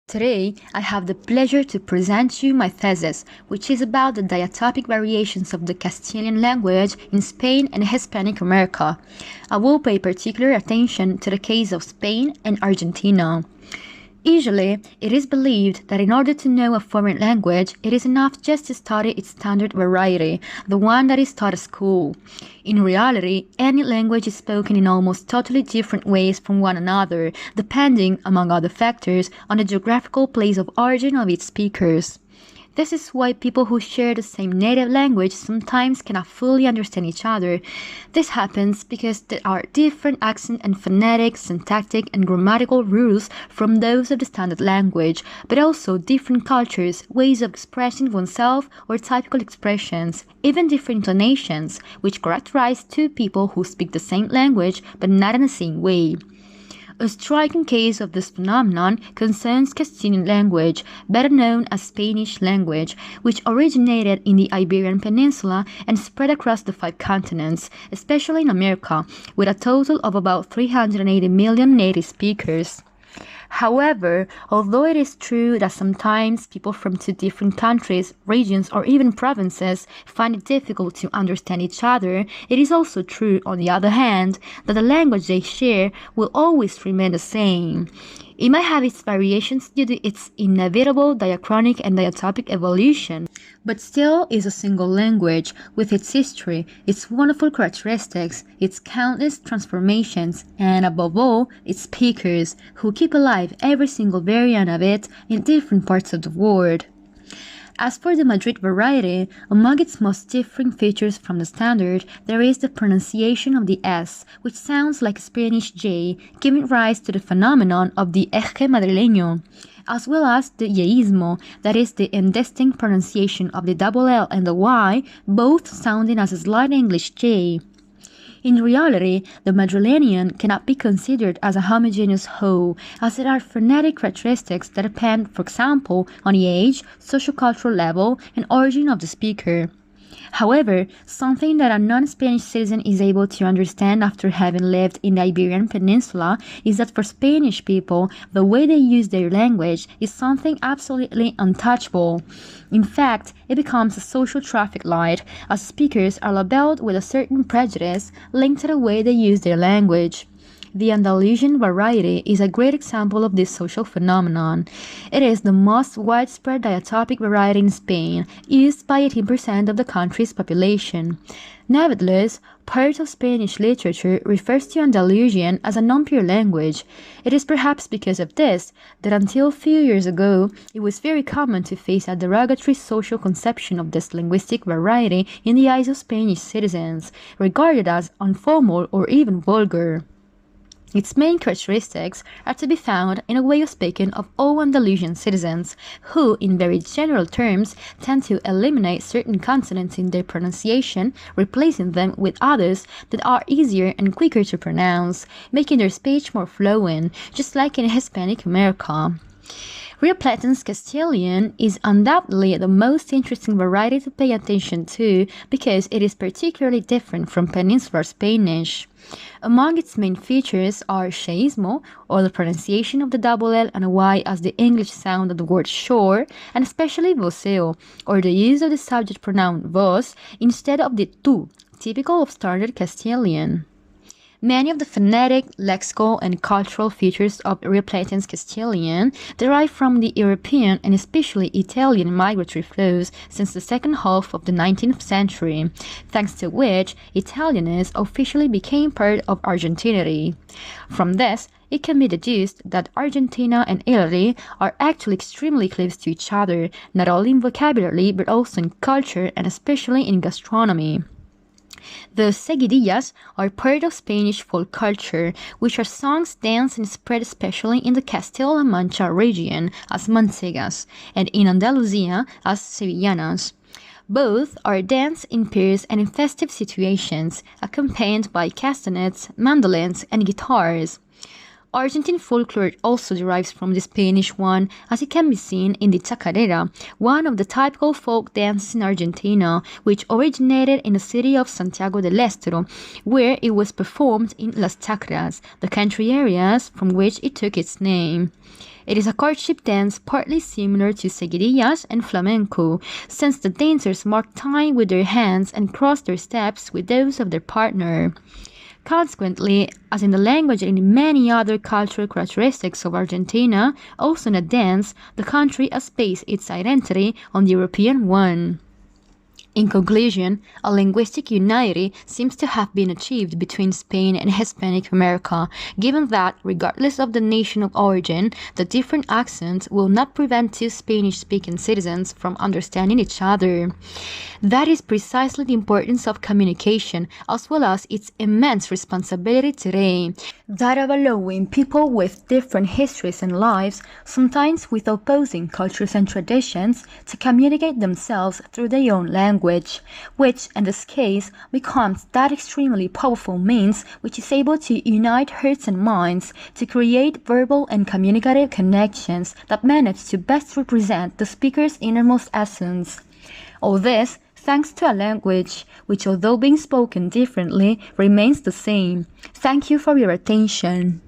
Today, I have the pleasure to present you my thesis, which is about the diatopic variations of the Castilian language in Spain and Hispanic America. I will pay particular attention to the case of Spain and Argentina. Usually, it is believed that in order to know a foreign language, it is enough just to study its standard variety, the one that is taught at school. In reality, any language is spoken in almost totally different ways from one another, depending, among other factors, on the geographical place of origin of its speakers. This is why people who share the same native language sometimes cannot fully understand each other. This happens because there are different accent and phonetic, syntactic, and grammatical rules from those of the standard language, but also different cultures, ways of expressing oneself, or typical expressions, even different intonations, which characterize two people who speak the same language but not in the same way. A striking case of this phenomenon concerns Castilian language, better known as Spanish language, which originated in the Iberian Peninsula and spread across the 5 continents, especially in America, with a total of about 380 million native speakers. However, although it is true that sometimes people from 2 different countries, regions, or even provinces find it difficult to understand each other, it is also true, on the other hand, that the language they share will always remain the same. It might have its variations due to its inevitable diachronic and diatopic evolution, but still is a single language, with its history, its wonderful characteristics, its countless transformations, and above all, its speakers, who keep alive every single variant of it in different parts of the world. As for the Madrid variety, among its most differing features from the standard, there is the pronunciation of the S, which sounds like Spanish J, giving rise to the phenomenon of the eje madrileño, as well as the yeísmo, that is the indistinct pronunciation of the double L and the Y, both sounding as a slight English J. In reality, the Madrileñan cannot be considered as a homogeneous whole, as there are phonetic characteristics that depend, for example, on the age, sociocultural level, and origin of the speaker. However, something that a non-Spanish citizen is able to understand after having lived in the Iberian Peninsula is that for Spanish people, the way they use their language is something absolutely untouchable. In fact, it becomes a social traffic light, as speakers are labeled with a certain prejudice linked to the way they use their language. The Andalusian variety is a great example of this social phenomenon. It is the most widespread diatopic variety in Spain, used by 18% of the country's population. Nevertheless, part of Spanish literature refers to Andalusian as a non-pure language. It is perhaps because of this that until a few years ago, it was very common to face a derogatory social conception of this linguistic variety in the eyes of Spanish citizens, regarded as informal or even vulgar. Its main characteristics are to be found in a way of speaking of all Andalusian citizens, who, in very general terms, tend to eliminate certain consonants in their pronunciation, replacing them with others that are easier and quicker to pronounce, making their speech more flowing, just like in Hispanic America. Real Platense Castilian is undoubtedly the most interesting variety to pay attention to because it is particularly different from Peninsular Spanish. Among its main features are yeísmo, or the pronunciation of the double L and a Y as the English sound of the word shore, and especially voceo, or the use of the subject pronoun vos instead of the tú, typical of standard Castilian. Many of the phonetic, lexical, and cultural features of Real Platense Castilian derive from the European and especially Italian migratory flows since the second half of the 19th century, thanks to which Italianness officially became part of Argentinity. From this, it can be deduced that Argentina and Italy are actually extremely close to each other, not only in vocabulary but also in culture and especially in gastronomy. The seguidillas are part of Spanish folk culture, which are songs, danced, and spread especially in the Castilla-La Mancha region as mancegas, and in Andalusia as sevillanas. Both are danced in pairs and in festive situations, accompanied by castanets, mandolins, and guitars. Argentine folklore also derives from the Spanish one, as it can be seen in the chacarera, one of the typical folk dances in Argentina, which originated in the city of Santiago del Estero, where it was performed in Las Chacras, the country areas from which it took its name. It is a courtship dance partly similar to seguidillas and flamenco, since the dancers mark time with their hands and cross their steps with those of their partner. Consequently, as in the language and in many other cultural characteristics of Argentina, also in a dance, the country has based its identity on the European one. In conclusion, a linguistic unity seems to have been achieved between Spain and Hispanic America, given that, regardless of the nation of origin, the different accents will not prevent two Spanish-speaking citizens from understanding each other. That is precisely the importance of communication, as well as its immense responsibility today, that of allowing people with different histories and lives, sometimes with opposing cultures and traditions, to communicate themselves through their own language, which, in this case, becomes that extremely powerful means which is able to unite hearts and minds, to create verbal and communicative connections that manage to best represent the speaker's innermost essence. All this thanks to a language which, although being spoken differently, remains the same. Thank you for your attention.